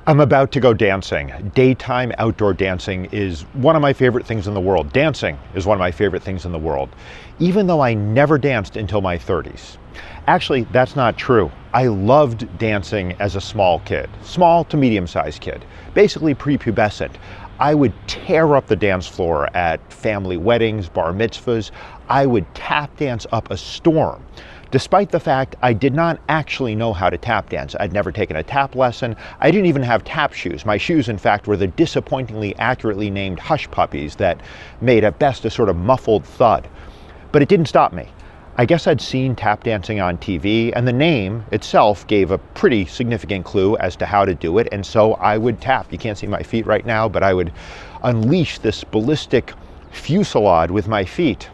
I'm about to go dancing. Daytime outdoor dancing is one of my favorite things in the world. Dancing is one of my favorite things in the world, even though I never danced until my 30s. Actually, that's not true. I loved dancing as a small kid, small to medium-sized kid, basically prepubescent. I would tear up the dance floor at family weddings, bar mitzvahs. I would tap dance up a storm. Despite the fact I did not actually know how to tap dance. I'd never taken a tap lesson. I didn't even have tap shoes. My shoes, in fact, were the disappointingly accurately named Hush Puppies that made at best a sort of muffled thud. But it didn't stop me. I guess I'd seen tap dancing on TV, and the name itself gave a pretty significant clue as to how to do it, and so I would tap. You can't see my feet right now, but I would unleash this ballistic fusillade with my feet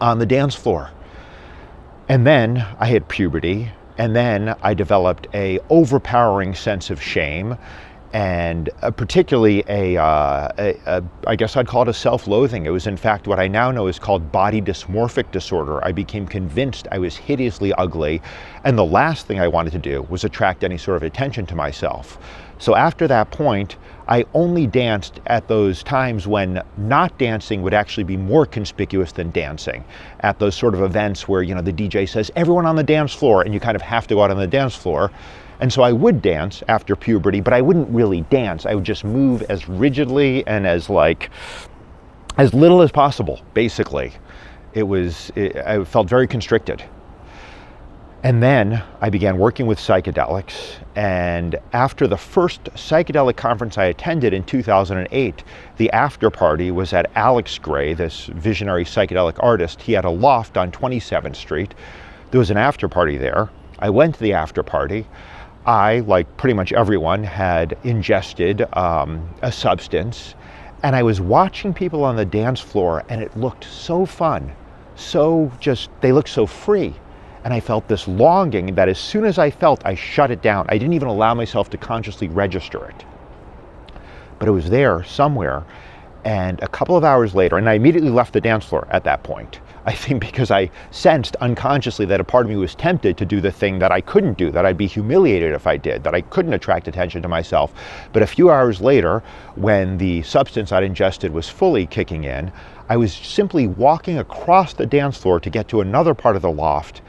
on the dance floor. And then I hit puberty, and then I developed a overpowering sense of shame, and particularly I guess I'd call it a self-loathing. It was in fact what I now know is called body dysmorphic disorder. I became convinced I was hideously ugly, and the last thing I wanted to do was attract any sort of attention to myself. So after that point, I only danced at those times when not dancing would actually be more conspicuous than dancing. At those sort of events where, the DJ says, everyone on the dance floor, and you kind of have to go out on the dance floor. And so I would dance after puberty, but I wouldn't really dance. I would just move as rigidly and as little as possible, basically. I felt very constricted. And then I began working with psychedelics, and after the first psychedelic conference I attended in 2008, the after party was at Alex Grey, this visionary psychedelic artist. He had a loft on 27th Street. There was an after party there. I went to the after party. I, like pretty much everyone, had ingested a substance, and I was watching people on the dance floor, and it looked so fun, they looked so free. And I felt this longing that as soon as I felt, I shut it down. I didn't even allow myself to consciously register it. But it was there somewhere. And a couple of hours later, and I immediately left the dance floor at that point, I think because I sensed unconsciously that a part of me was tempted to do the thing that I couldn't do, that I'd be humiliated if I did, that I couldn't attract attention to myself. But a few hours later, when the substance I'd ingested was fully kicking in, I was simply walking across the dance floor to get to another part of the loft,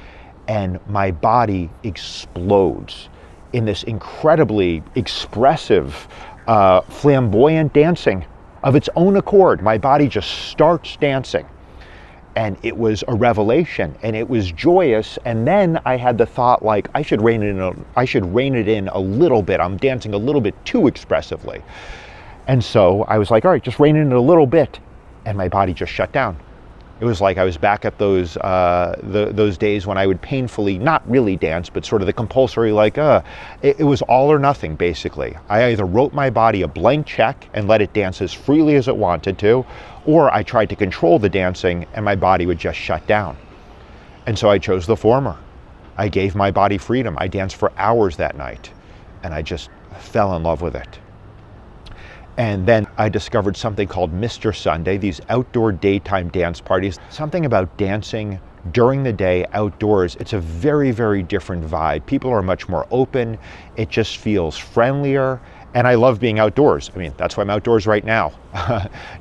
and my body explodes in this incredibly expressive, flamboyant dancing of its own accord. My body just starts dancing. And it was a revelation, and it was joyous. And then I had the thought, I should rein it in a little bit. I'm dancing a little bit too expressively. And so I was like, all right, just rein it in a little bit. And my body just shut down. It was like I was back at those days when I would painfully, not really dance, but sort of the compulsory, it was all or nothing, basically. I either wrote my body a blank check and let it dance as freely as it wanted to, or I tried to control the dancing and my body would just shut down. And so I chose the former. I gave my body freedom. I danced for hours that night, and I just fell in love with it. And then I discovered something called Mr. Sunday, these outdoor daytime dance parties. Something about dancing during the day outdoors, it's a very, very different vibe. People are much more open. It just feels friendlier. And I love being outdoors. I mean, that's why I'm outdoors right now.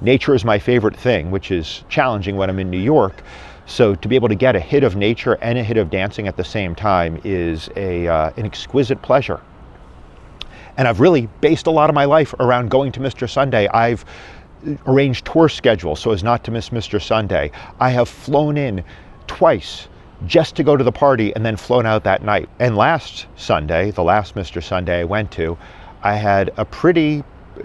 Nature is my favorite thing, which is challenging when I'm in New York. So to be able to get a hit of nature and a hit of dancing at the same time is an exquisite pleasure. And I've really based a lot of my life around going to Mr. Sunday. I've arranged tour schedules so as not to miss Mr. Sunday. I have flown in twice just to go to the party and then flown out that night. And last Sunday, the last Mr. Sunday I went to, I had a pretty,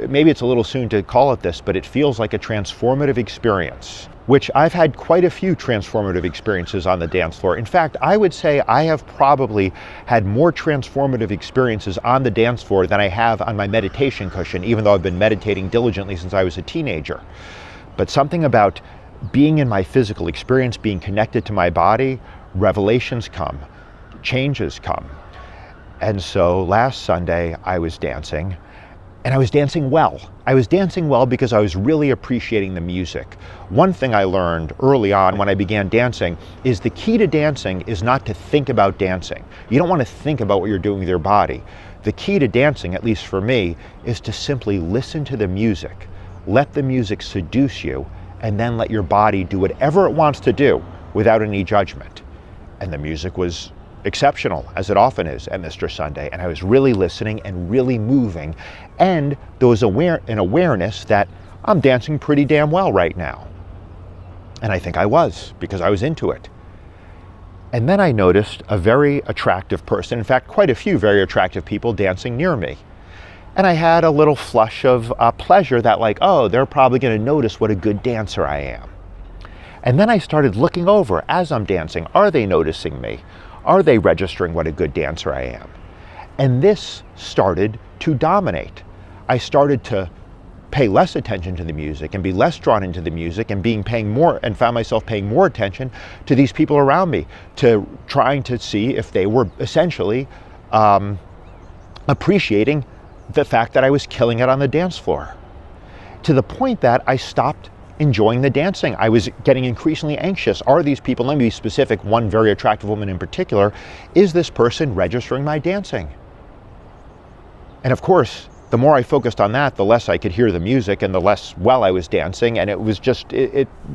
maybe it's a little soon to call it this, but it feels like a transformative experience, which I've had quite a few transformative experiences on the dance floor. In fact, I would say I have probably had more transformative experiences on the dance floor than I have on my meditation cushion, even though I've been meditating diligently since I was a teenager. But something about being in my physical experience, being connected to my body, revelations come, changes come. And so last Sunday I was dancing, and I was dancing well. I was dancing well because I was really appreciating the music. One thing I learned early on when I began dancing is the key to dancing is not to think about dancing. You don't want to think about what you're doing with your body. The key to dancing, at least for me, is to simply listen to the music, let the music seduce you, and then let your body do whatever it wants to do without any judgment. And the music was exceptional, as it often is at Mr. Sunday, and I was really listening and really moving, and there was an awareness that I'm dancing pretty damn well right now. And I think I was, because I was into it. And then I noticed a very attractive person, in fact, quite a few very attractive people dancing near me. And I had a little flush of pleasure that like, oh, they're probably going to notice what a good dancer I am. And then I started looking over as I'm dancing. Are they noticing me? Are they registering what a good dancer I am? And this started to dominate. I started to pay less attention to the music and be less drawn into the music and found myself paying more attention to these people around me, to trying to see if they were essentially appreciating the fact that I was killing it on the dance floor, to the point that I stopped enjoying the dancing. I was getting increasingly anxious. Are these people, let me be specific, one very attractive woman in particular, is this person registering my dancing? And of course, the more I focused on that, the less I could hear the music and the less well I was dancing. And it was just,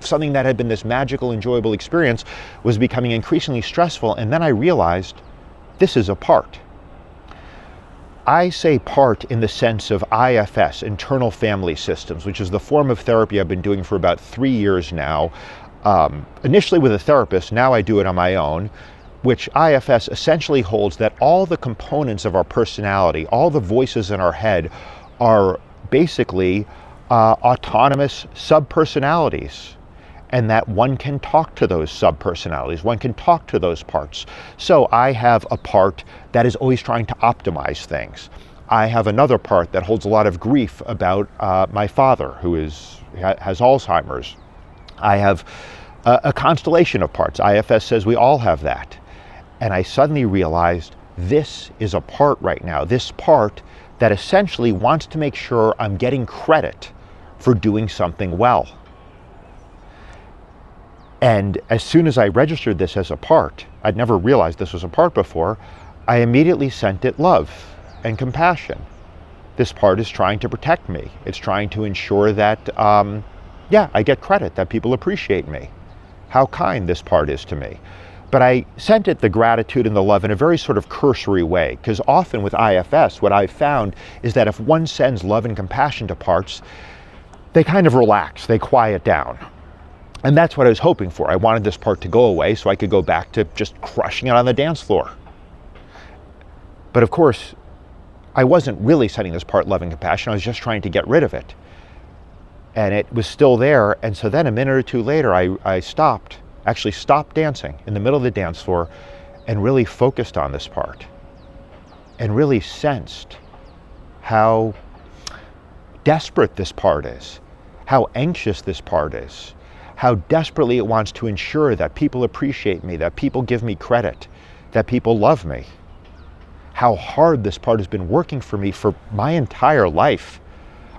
something that had been this magical, enjoyable experience was becoming increasingly stressful. And then I realized this is a part. I say part in the sense of IFS, internal family systems, which is the form of therapy I've been doing for about 3 years now. Initially with a therapist, now I do it on my own, which IFS essentially holds that all the components of our personality, all the voices in our head are basically autonomous subpersonalities, and that one can talk to those subpersonalities, one can talk to those parts. So I have a part that is always trying to optimize things. I have another part that holds a lot of grief about my father, who has Alzheimer's. I have a constellation of parts. IFS says we all have that. And I suddenly realized this is a part right now, this part that essentially wants to make sure I'm getting credit for doing something well. And as soon as I registered this as a part, I'd never realized this was a part before, I immediately sent it love and compassion. This part is trying to protect me. It's trying to ensure that, I get credit, that people appreciate me, how kind this part is to me. But I sent it the gratitude and the love in a very sort of cursory way, because often with IFS, what I've found is that if one sends love and compassion to parts, they kind of relax, they quiet down. And that's what I was hoping for. I wanted this part to go away so I could go back to just crushing it on the dance floor. But of course, I wasn't really sending this part love and compassion. I was just trying to get rid of it. And it was still there. And so then a minute or two later, I stopped dancing in the middle of the dance floor and really focused on this part and really sensed how desperate this part is, how anxious this part is, how desperately it wants to ensure that people appreciate me, that people give me credit, that people love me. How hard this part has been working for me for my entire life.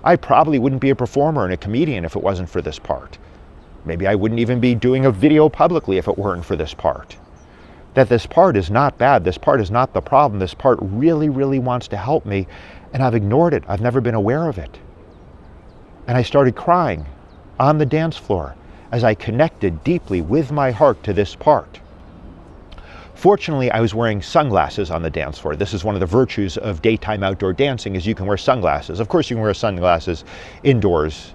I probably wouldn't be a performer and a comedian if it wasn't for this part. Maybe I wouldn't even be doing a video publicly if it weren't for this part. That this part is not bad, this part is not the problem, this part really, really wants to help me, and I've ignored it, I've never been aware of it. And I started crying on the dance floor as I connected deeply with my heart to this part. Fortunately, I was wearing sunglasses on the dance floor. This is one of the virtues of daytime outdoor dancing, is you can wear sunglasses. Of course, you can wear sunglasses indoors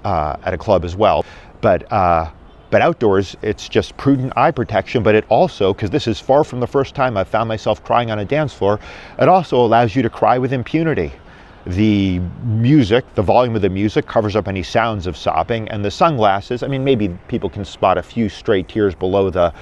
at a club as well. But outdoors, it's just prudent eye protection, but it also, because this is far from the first time I've found myself crying on a dance floor, it also allows you to cry with impunity. The music, the volume of the music covers up any sounds of sobbing, and the sunglasses, I mean, maybe people can spot a few stray tears below the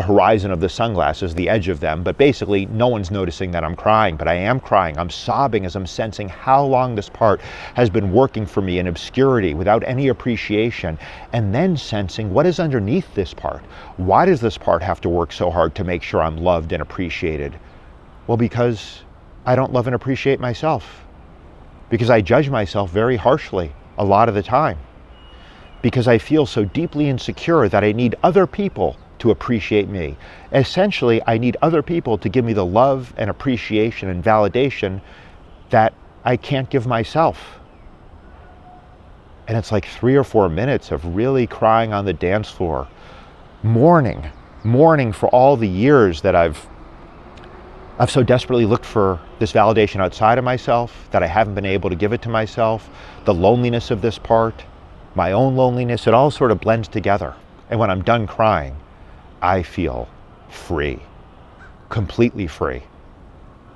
horizon of the sunglasses, the edge of them, but basically no one's noticing that I'm crying, but I am crying. I'm sobbing as I'm sensing how long this part has been working for me in obscurity without any appreciation, and then sensing what is underneath this part. Why does this part have to work so hard to make sure I'm loved and appreciated? Well, because I don't love and appreciate myself. Because I judge myself very harshly a lot of the time. Because I feel so deeply insecure that I need other people to appreciate me. Essentially, I need other people to give me the love and appreciation and validation that I can't give myself. And it's like 3 or 4 minutes of really crying on the dance floor, mourning for all the years that I've so desperately looked for this validation outside of myself, that I haven't been able to give it to myself, the loneliness of this part, my own loneliness, it all sort of blends together. And when I'm done crying, I feel free, completely free.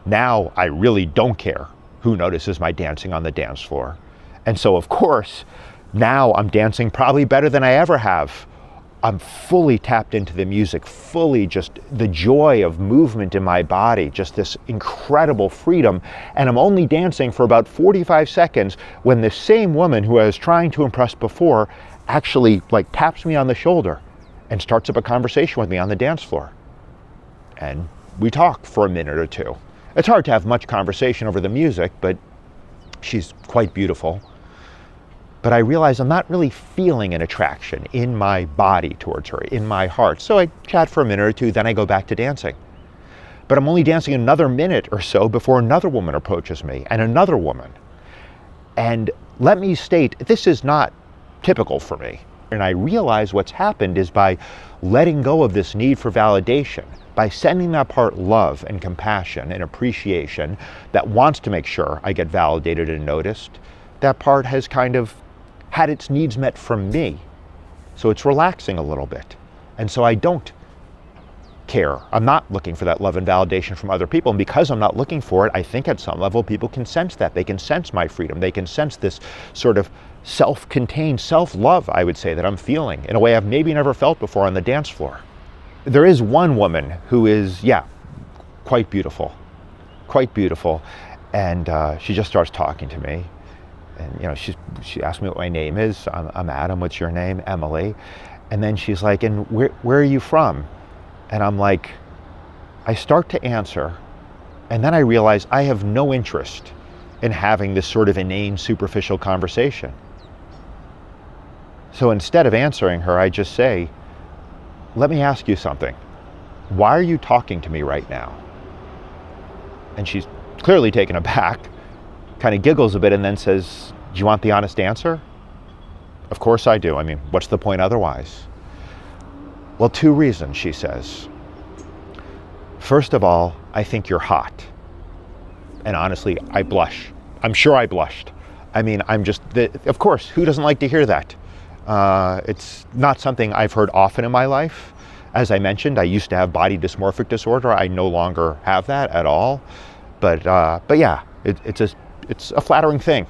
Now I really don't care who notices my dancing on the dance floor. And so of course, now I'm dancing probably better than I ever have. I'm fully tapped into the music, fully just the joy of movement in my body, just this incredible freedom. And I'm only dancing for about 45 seconds when the same woman who I was trying to impress before actually like taps me on the shoulder and starts up a conversation with me on the dance floor. And we talk for a minute or two. It's hard to have much conversation over the music, but she's quite beautiful. But I realize I'm not really feeling an attraction in my body towards her, in my heart. So I chat for a minute or two, then I go back to dancing. But I'm only dancing another minute or so before another woman approaches me, and another woman. And let me state, this is not typical for me. And I realize what's happened is by letting go of this need for validation, by sending that part love and compassion and appreciation that wants to make sure I get validated and noticed, that part has kind of had its needs met from me. So it's relaxing a little bit. And so I don't care. I'm not looking for that love and validation from other people. And because I'm not looking for it, I think at some level people can sense that. They can sense my freedom. They can sense this sort of self-contained self-love, I would say, that I'm feeling in a way I've maybe never felt before on the dance floor. There is one woman who is, quite beautiful. And she just starts talking to me. And she asked me what my name is. I'm Adam. What's your name? Emily. And then she's like, and where are you from? And I'm like, I start to answer, and then I realize I have no interest in having this sort of inane, superficial conversation. So instead of answering her, I just say, let me ask you something. Why are you talking to me right now? And she's clearly taken aback, kind of giggles a bit, and then says, do you want the honest answer? Of course I do. I mean, what's the point otherwise? Well, 2 reasons, she says. First of all, I think you're hot. And honestly, I blush. I'm sure I blushed. I mean, of course, who doesn't like to hear that? It's not something I've heard often in my life. As I mentioned, I used to have body dysmorphic disorder. I no longer have that at all. But yeah, it's a flattering thing.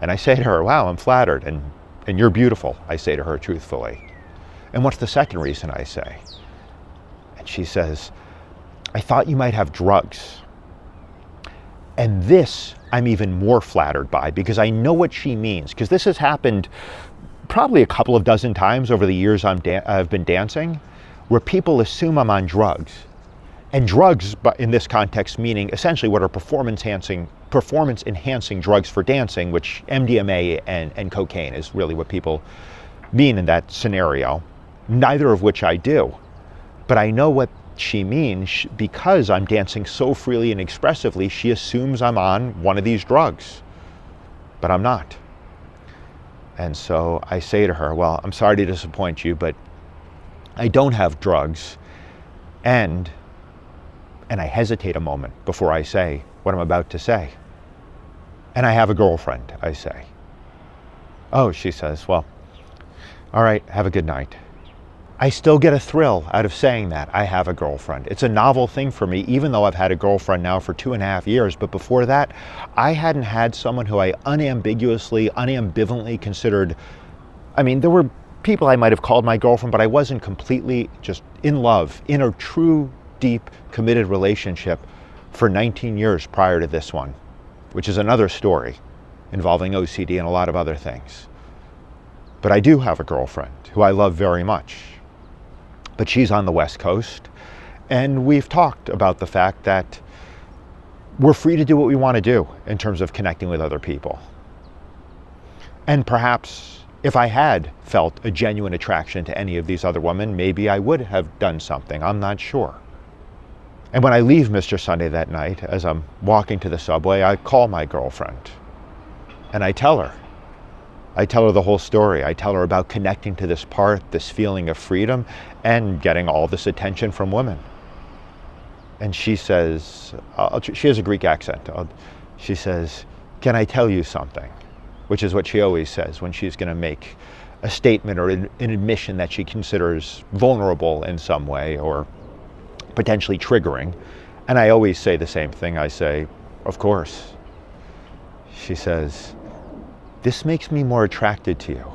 And I say to her, wow, I'm flattered, and you're beautiful, I say to her truthfully. And what's the second reason, I say? And she says, I thought you might have drugs. And this I'm even more flattered by, because I know what she means, because this has happened probably a couple of dozen times over the years I've been dancing, where people assume I'm on drugs. And drugs, in this context, meaning essentially what are performance-enhancing drugs for dancing, which MDMA and cocaine is really what people mean in that scenario, neither of which I do. But I know what she means because I'm dancing so freely and expressively. She assumes I'm on one of these drugs, but I'm not. And so I say to her, well, I'm sorry to disappoint you, but I don't have drugs. And I hesitate a moment before I say what I'm about to say. And I have a girlfriend, I say. Oh, she says, well, all right, have a good night. I still get a thrill out of saying that I have a girlfriend. It's a novel thing for me, even though I've had a girlfriend now for 2.5 years. But before that, I hadn't had someone who I unambiguously, unambivalently considered. I mean, there were people I might have called my girlfriend, but I wasn't completely just in love, in a true, deep, committed relationship for 19 years prior to this one, which is another story involving OCD and a lot of other things. But I do have a girlfriend who I love very much. But she's on the West Coast, and we've talked about the fact that we're free to do what we want to do in terms of connecting with other people. And perhaps If I had felt a genuine attraction to any of these other women, maybe I would have done something. I'm not sure. And when I leave Mr. Sunday that night, as I'm walking to the subway, I call my girlfriend and I tell her. I tell her the whole story. I tell her about connecting to this part, this feeling of freedom, and getting all this attention from women. And she says, she has a Greek accent. She says, "Can I tell you something?" Which is what she always says when she's going to make a statement or an admission that she considers vulnerable in some way or potentially triggering. And I always say the same thing. I say, "Of course." She says, "This makes me more attracted to you.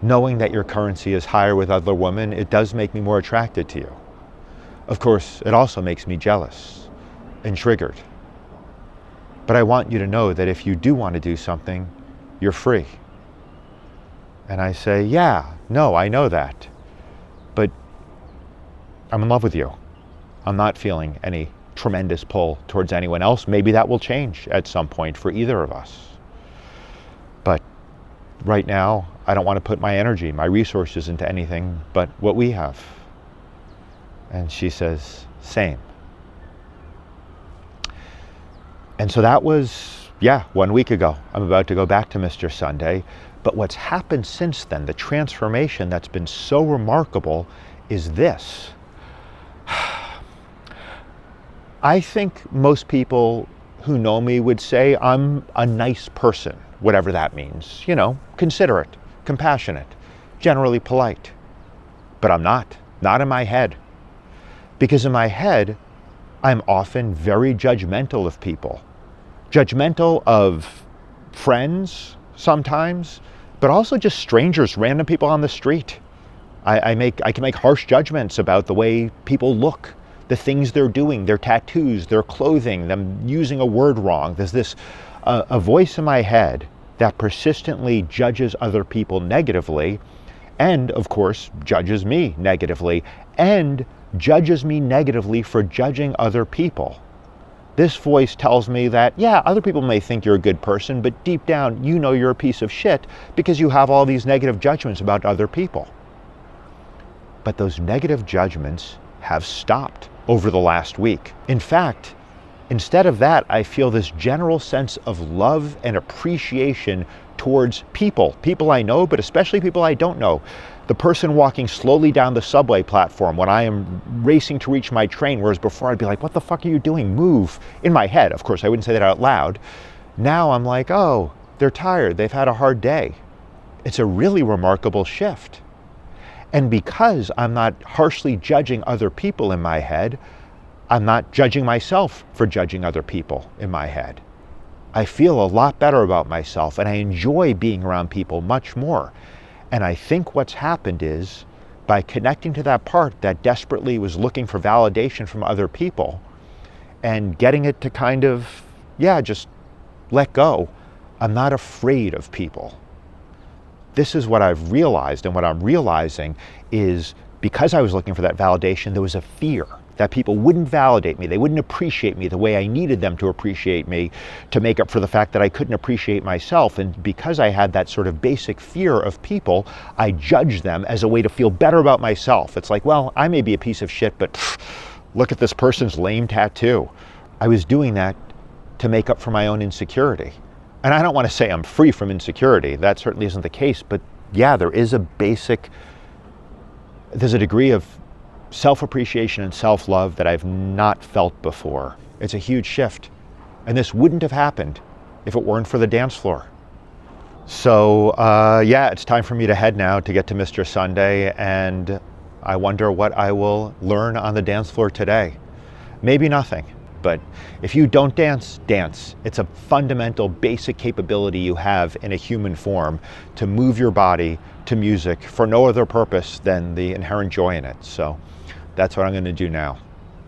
Knowing that your currency is higher with other women, it does make me more attracted to you. Of course, it also makes me jealous and triggered. But I want you to know that if you do want to do something, you're free." And I say, "Yeah, no, I know that. But I'm in love with you. I'm not feeling any tremendous pull towards anyone else. Maybe that will change at some point for either of us. But right now, I don't want to put my energy, my resources into anything but what we have." And she says, "Same." And so that was, 1 week ago. I'm about to go back to Mr. Sunday. But what's happened since then, the transformation that's been so remarkable, is this. I think most people who know me would say I'm a nice person, whatever that means. Considerate, compassionate, generally polite. But I'm not in my head. Because in my head, I'm often very judgmental of people. Judgmental of friends sometimes, but also just strangers, random people on the street. I can make harsh judgments about the way people look, the things they're doing, their tattoos, their clothing, them using a word wrong. There's this a voice in my head that persistently judges other people negatively, and of course judges me negatively, and judges me negatively for judging other people. This voice tells me that, other people may think you're a good person, but deep down, you know you're a piece of shit because you have all these negative judgments about other people. But those negative judgments have stopped over the last week. In fact, instead of that, I feel this general sense of love and appreciation towards people I know, but especially people I don't know. The person walking slowly down the subway platform when I am racing to reach my train, whereas before I'd be like, "What the fuck are you doing? Move." In my head, of course, I wouldn't say that out loud. Now I'm like, "Oh, they're tired. They've had a hard day." It's a really remarkable shift. And because I'm not harshly judging other people in my head, I'm not judging myself for judging other people in my head. I feel a lot better about myself, and I enjoy being around people much more. And I think what's happened is, by connecting to that part that desperately was looking for validation from other people, and getting it to kind of, just let go, I'm not afraid of people. This is what I've realized, and what I'm realizing is, because I was looking for that validation, there was a fear that people wouldn't validate me, they wouldn't appreciate me the way I needed them to appreciate me to make up for the fact that I couldn't appreciate myself. And because I had that sort of basic fear of people, I judged them as a way to feel better about myself. It's like, well, I may be a piece of shit, but look at this person's lame tattoo. I was doing that to make up for my own insecurity. And I don't want to say I'm free from insecurity. That certainly isn't the case. But there's a degree of self-appreciation and self-love that I've not felt before. It's a huge shift. And this wouldn't have happened if it weren't for the dance floor. So, it's time for me to head now to get to Mr. Sunday. And I wonder what I will learn on the dance floor today. Maybe nothing. But if you don't dance, dance. It's a fundamental, basic capability you have in a human form to move your body to music for no other purpose than the inherent joy in it. So that's what I'm going to do now.